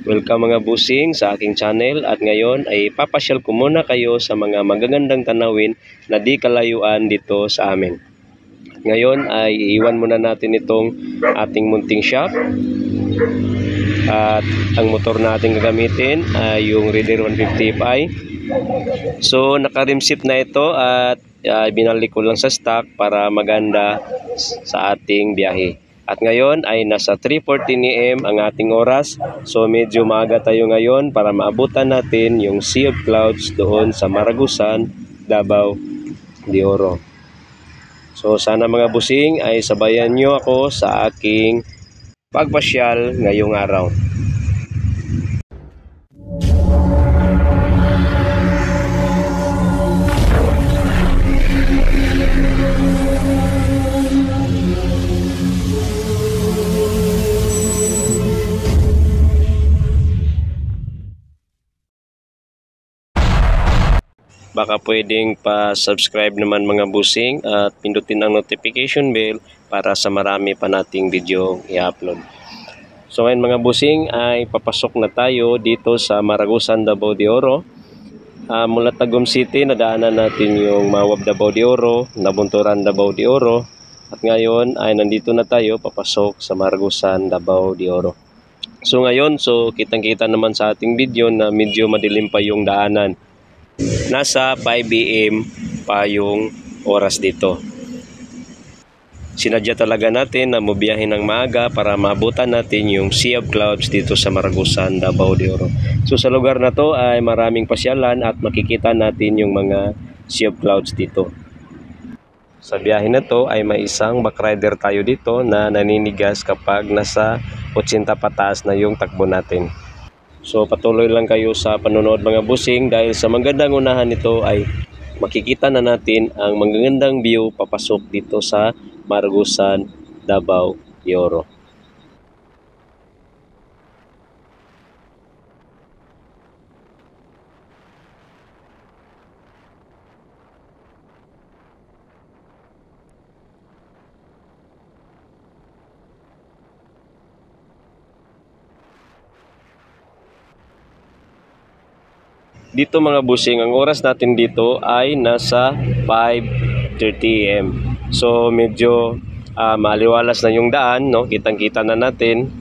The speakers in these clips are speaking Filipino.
Welcome mga busing sa aking channel at ngayon ay papasyal ko muna kayo sa mga magagandang tanawin na di kalayuan dito sa amin. Ngayon ay iiwan muna natin itong ating munting shop at ang motor natin gagamitin ay yung Raider 150 Fi. So naka-rimset na ito at binalik ko lang sa stock para maganda sa ating biyahe. At ngayon ay nasa 3:14 AM ang ating oras. So medyo maaga tayo ngayon para maabutan natin yung Sea of Clouds doon sa Maragusan, Davao de Oro. So sana mga busing ay sabayan nyo ako sa aking pagpasyal ngayong araw. Baka pwedeng pa-subscribe naman mga busing at pindutin ang notification bell para sa marami pa nating video i-upload. So ngayon mga busing ay papasok na tayo dito sa Maragusan, Davao de Oro. Mula Tagum City nadaanan natin yung Mawab, Davao de Oro, Nabunturan, Davao de Oro. At ngayon ay nandito na tayo papasok sa Maragusan, Davao de Oro. So ngayon, kitang-kita naman sa ating video na medyo madilim pa yung daanan. Nasa 5 AM pa yung oras dito. Sinadya talaga natin na mubiyahin ng maaga para maabutan natin yung Sea of Clouds dito sa Maragusan, Davao de Oro. So sa lugar na to ay maraming pasyalan at makikita natin yung mga Sea of Clouds dito. Sa biyahe na to ay may isang backrider tayo dito na naninigas kapag nasa 80 pataas na yung takbo natin. So patuloy lang kayo sa panonood mga busing dahil sa magandang unahan nito ay makikita na natin ang magagandang view papasok dito sa Maragusan, Davao de Oro. Dito mga busing, ang oras natin dito ay nasa 5:30 AM. So medyo maliwalas na yung daan, no? Kitang-kita na natin.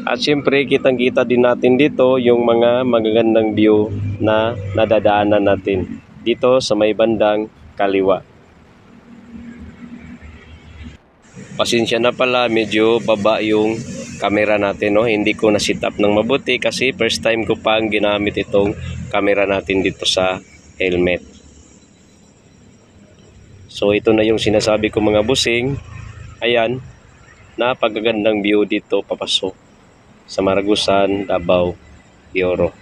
At syempre kitang-kita din natin dito yung mga magagandang view na nadadaanan natin dito sa may bandang kaliwa. Pasensya na pala, medyo baba yung camera natin, no? Hindi ko na sit up ng mabuti kasi first time ko pang ginamit itong camera natin dito sa helmet. So ito na yung sinasabi ko mga busing. Ayan, napakagandang view dito papasok sa Maragusan, Davao de Oro.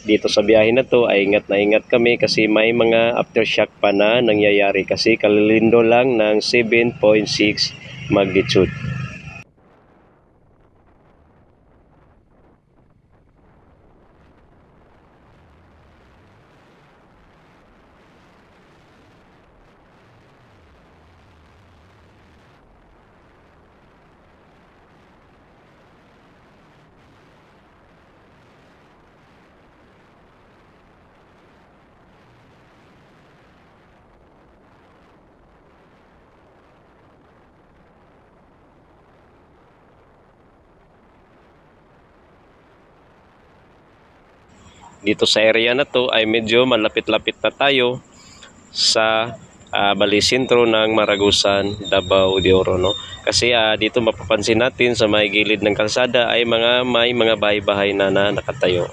Dito sa biyahe na to ay ingat na ingat kami kasi may mga aftershock pa na nangyayari kasi kalilindo lang ng 7.6 magnitude. Dito sa area na to ay medyo malapit-lapit na tayo sa bali sentro ng Maragusan, Davao de Oro, no? Kasi dito mapapansin natin sa may gilid ng kalsada ay may mga bahay-bahay na nakatayo.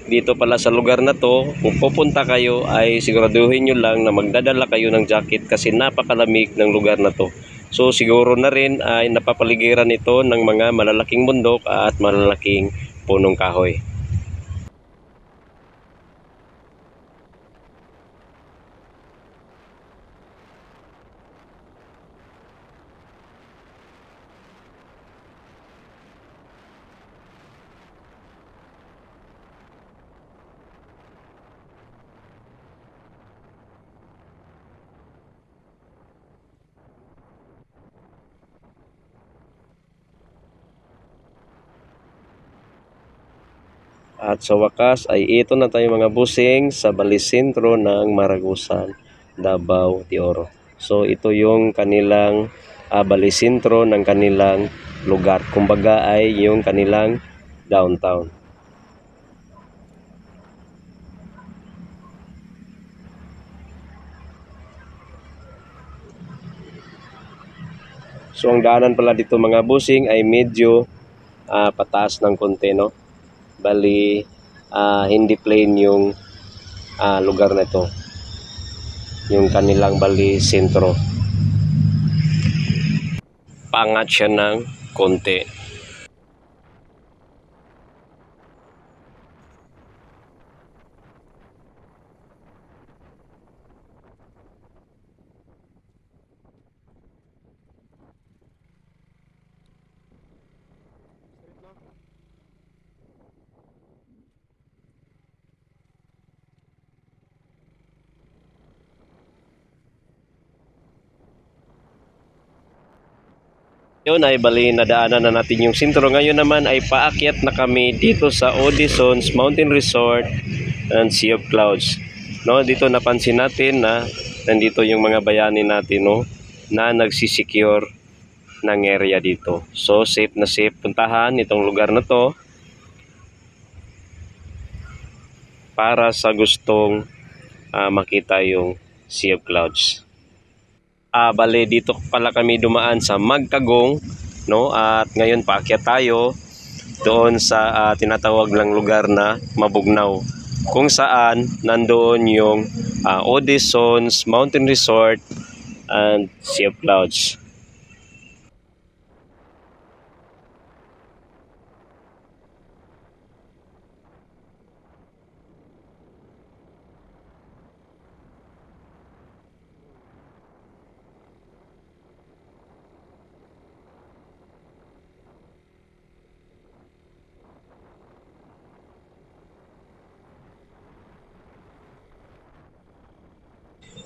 dito pala sa lugar na to, kung pupunta kayo ay siguraduhin nyo lang na magdadala kayo ng jacket kasi napakalamig ng lugar na to. So siguro na rin ay napapaligiran ito ng mga malalaking bundok at malalaking punong kahoy. At sa wakas ay ito na tayo mga busing sa balisentro ng Maragusan, Davao de Oro. So ito yung kanilang balisentro ng kanilang lugar. Kumbaga ay yung kanilang downtown. So ang daanan pala dito mga busing ay medyo pataas ng konti, no? Bali hindi plain yung lugar na ito, yung kanilang bali sentro, paangat siya ng konti. Yun ay bali nadaanan na natin yung sentro. Ngayon naman ay paakyat na kami dito sa Odysseus Mountain Resort and Sea of Clouds. No, dito napansin natin na nandito yung mga bayani natin, no, na nagsisecure ng area dito. So safe na safe puntahan itong lugar na to para sa gustong makita yung Sea of Clouds. Bale dito pala kami dumaan sa Magkagong, no, at ngayon paakyat tayo doon sa tinatawag lang lugar na Mabugnaw, kung saan nandoon yung Odysseus Mountain Resort and Sea of Clouds.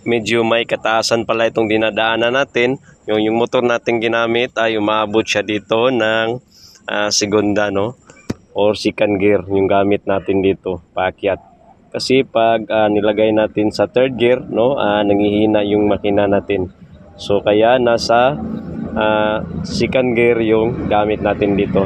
Medyo may kataasan pala itong dinadaanan natin. Yung motor natin ginamit ay umabot siya dito ng segunda, no, or second gear yung gamit natin dito paakyat. Kasi pag nilagay natin sa third gear, no, nangihina yung makina natin. So kaya nasa second gear yung gamit natin dito.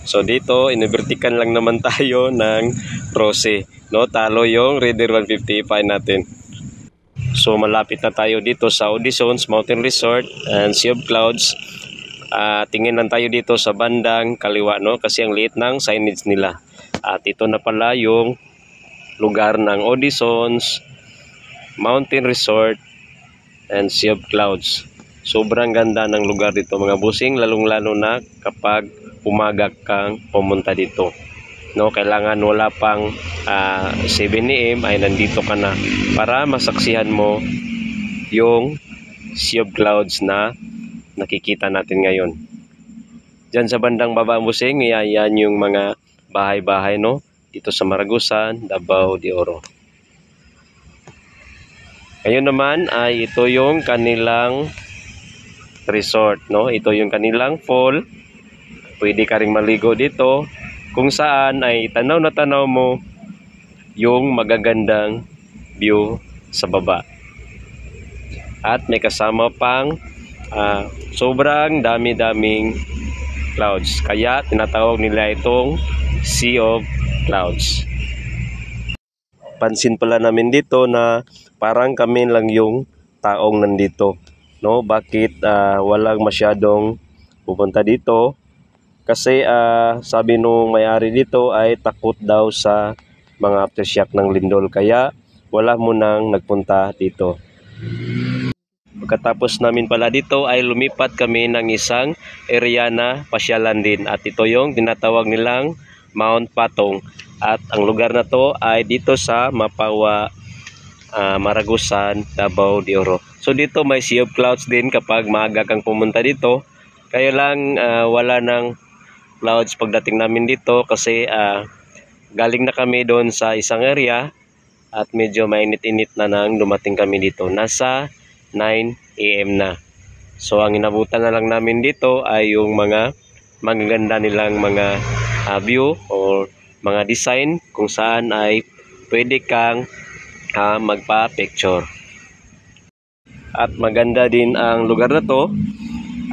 So dito, inibertikan lang naman tayo ng Rose, no? Talo yung Raider 155 natin. So malapit na tayo dito sa Odysseus Mountain Resort and Sea of Clouds. Tingin lang tayo dito sa bandang kaliwa, no? Kasi ang liit ng signage nila. At ito na pala yung lugar ng Odysseus Mountain Resort and Sea of Clouds. Sobrang ganda ng lugar dito mga busing, lalong-lalo na kapag umaga kang pumunta dito. No, kailangan wala pang 7 AM ay nandito ka na para masaksihan mo yung Sea of Clouds na nakikita natin ngayon. Diyan sa bandang baba busing, yan yung mga bahay-bahay, no, dito sa Maragusan, Davao de Oro. Ngayon naman ay ito yung kanilang resort, no? Ito yung kanilang fall. Pwede ka ring maligo dito kung saan ay tanaw na tanaw mo yung magagandang view sa baba. At may kasama pang sobrang dami-daming clouds. Kaya tinatawag nila itong Sea of Clouds. Pansin pala namin dito na parang kami lang yung taong nandito. No? Bakit walang masyadong pupunta dito? Kasi sabi nung may-ari dito ay takot daw sa mga aftershock ng lindol. Kaya wala munang nagpunta dito. Pagkatapos namin pala dito ay lumipat kami ng isang area na pasyalan din. At ito yung tinatawag nilang Mount Patong. At ang lugar na to ay dito sa Mapawa, Maragusan, Davao de Oro. So dito may Sea of Clouds din kapag maaga kang pumunta dito. Kaya lang wala ng clouds pagdating namin dito kasi galing na kami doon sa isang area at medyo mainit-init na nang dumating kami dito. Nasa 9 AM na. So ang inabutan na lang namin dito ay yung mga magaganda nilang mga view or mga design kung saan ay pwede kang magpa-picture. At maganda din ang lugar na to.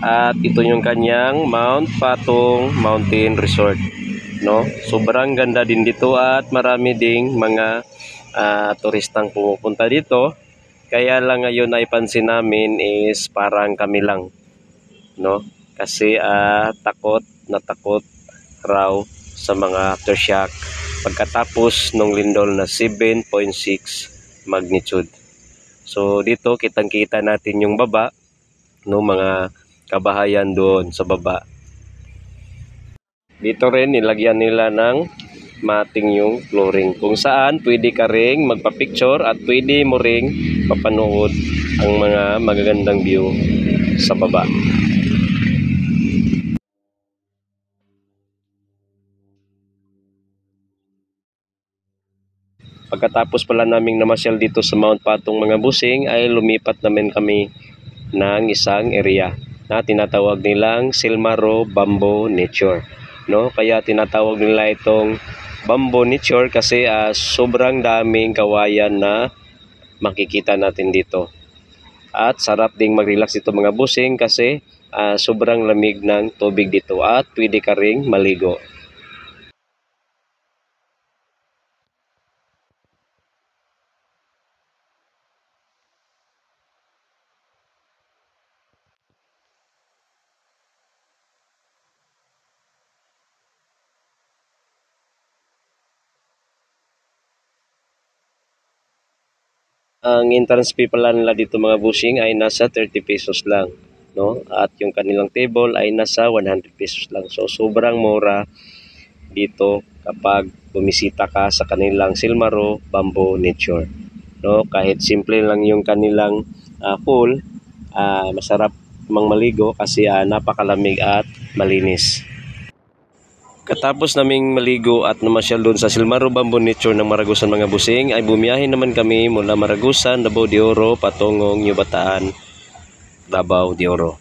At ito yung kanyang Mount Patong Mountain Resort. No? Sobrang ganda din dito at marami ding mga turistang pumupunta dito. Kaya lang ngayon ay pansin namin is parang kami lang. No? Kasi takot raw sa mga aftershock pagkatapos nung lindol na 7.6 magnitude. So dito kitang-kita natin yung baba, no, mga kabahayan doon sa baba. Dito rin nilagyan nila ng mating yung flooring kung saan pwede ka ring magpa-picture at pwede mo ring mapanood ang mga magagandang view sa baba. Pagkatapos pala naming namasyal dito sa Mount Patong mga busing ay lumipat namin kami ng isang area na tinatawag nilang Silmaro Bamboo Nature. No? Kaya tinatawag nila itong Bamboo Nature kasi sobrang daming kawayan na makikita natin dito. At sarap ding mag-relax dito mga busing kasi sobrang lamig ng tubig dito at pwede ka ring maligo. Ang entrance fee pala nila dito mga busing ay nasa 30 pesos lang, no? At yung kanilang table ay nasa 100 pesos lang. So sobrang mura dito kapag bumisita ka sa kanilang Silmaro Bamboo Nature. No? Kahit simple lang yung kanilang pool, masarap mang maligo kasi napakalamig at malinis. Katapos naming maligo at namasyal doon sa Silmaro Bamboo Nature ng Maragusan mga busing ay bumiyahe naman kami mula Maragusan, Davao de Oro patungong New Bataan, Davao de Oro.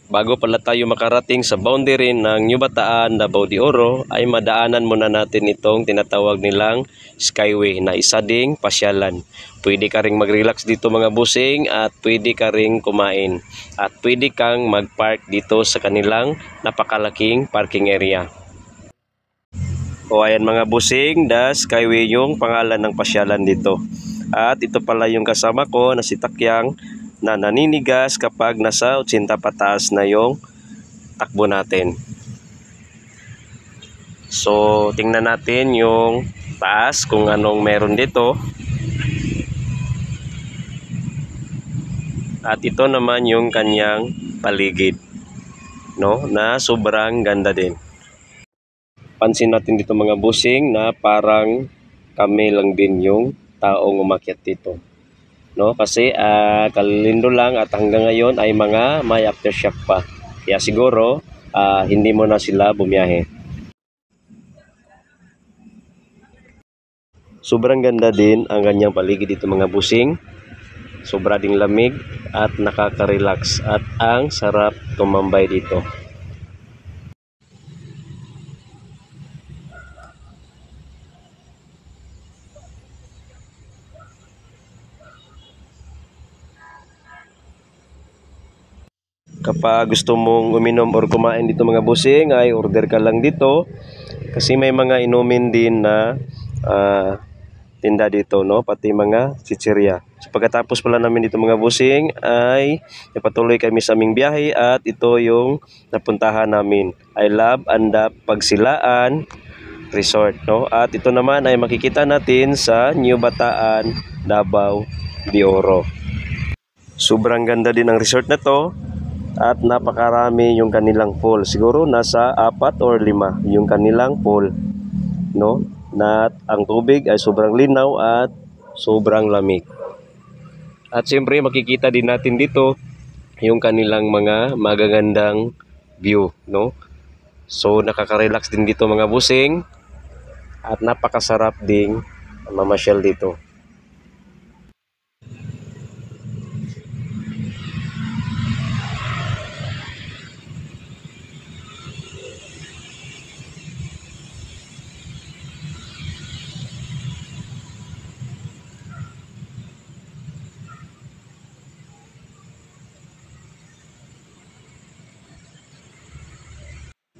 Bago pala tayo makarating sa boundary ng New Bataan, Davao de Oro ay madaanan muna natin itong tinatawag nilang Skyway na isa ding pasyalan. Pwede ka ring mag-relax dito mga busing at pwede ka ring kumain. At pwede kang mag-park dito sa kanilang napakalaking parking area. O ayan mga busing, the Skyway yung pangalan ng pasyalan dito. At ito pala yung kasama ko na si Takyang na naninigas kapag nasa 80 pataas na yung takbo natin. So tingnan natin yung taas kung anong meron dito. At ito naman yung kanyang paligid, no, na sobrang ganda din. Pansin natin dito mga busing na parang kami lang din yung taong umakyat dito. No, kasi kalilindo lang at hanggang ngayon ay mga may aftershock pa. Kaya siguro hindi mo na sila bumiyahe. Sobrang ganda din ang kanyang paligid dito mga busing. sobra ding lamig at nakaka-relax at ang sarap tumambay dito. Kapag gusto mong uminom or kumain dito mga busing, ay order ka lang dito kasi may mga inumin din na tinda dito, no? Pati mga chichirya. So pagkatapos pala namin dito mga busing ay napatuloy kami sa aming biyahe at ito yung napuntahan namin. I Love Andap Pagsilaan Resort, no? At ito naman ay makikita natin sa New Bataan, Davao de Oro. Sobrang ganda din ang resort na to. At napakarami yung kanilang pool. Siguro nasa 4 or 5 yung kanilang pool, no? Na ang tubig ay sobrang linaw at sobrang lamig. At siyempre makikita din natin dito yung kanilang mga magagandang view, no? So nakaka-relax din dito mga busing at napakasarap ding mamasyal dito.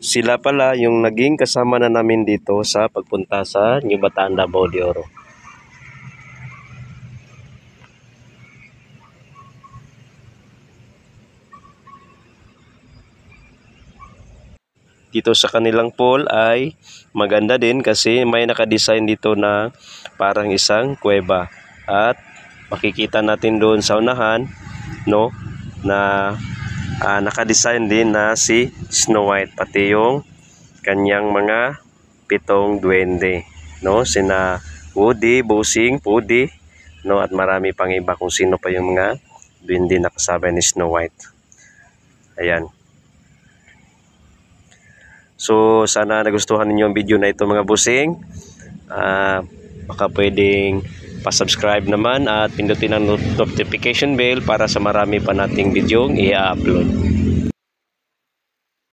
Sila pala yung naging kasama na namin dito sa pagpunta sa New Bataan, Davao de Oro. Dito sa kanilang pool ay maganda din kasi may nakadesign dito na parang isang kuweba. At makikita natin doon sa unahan, no, na nakadesign din na si Snow White, pati yung kanyang mga 7 duwende, no, sina Woody, Busing, Pudi, no, at marami pang iba kung sino pa yung mga duwende na kasama ni Snow White. Ayan. So sana nagustuhan ninyo ang video na ito mga busing. Baka pwedeng pa-subscribe naman at pindutin ang notification bell para sa marami pa nating video i-upload.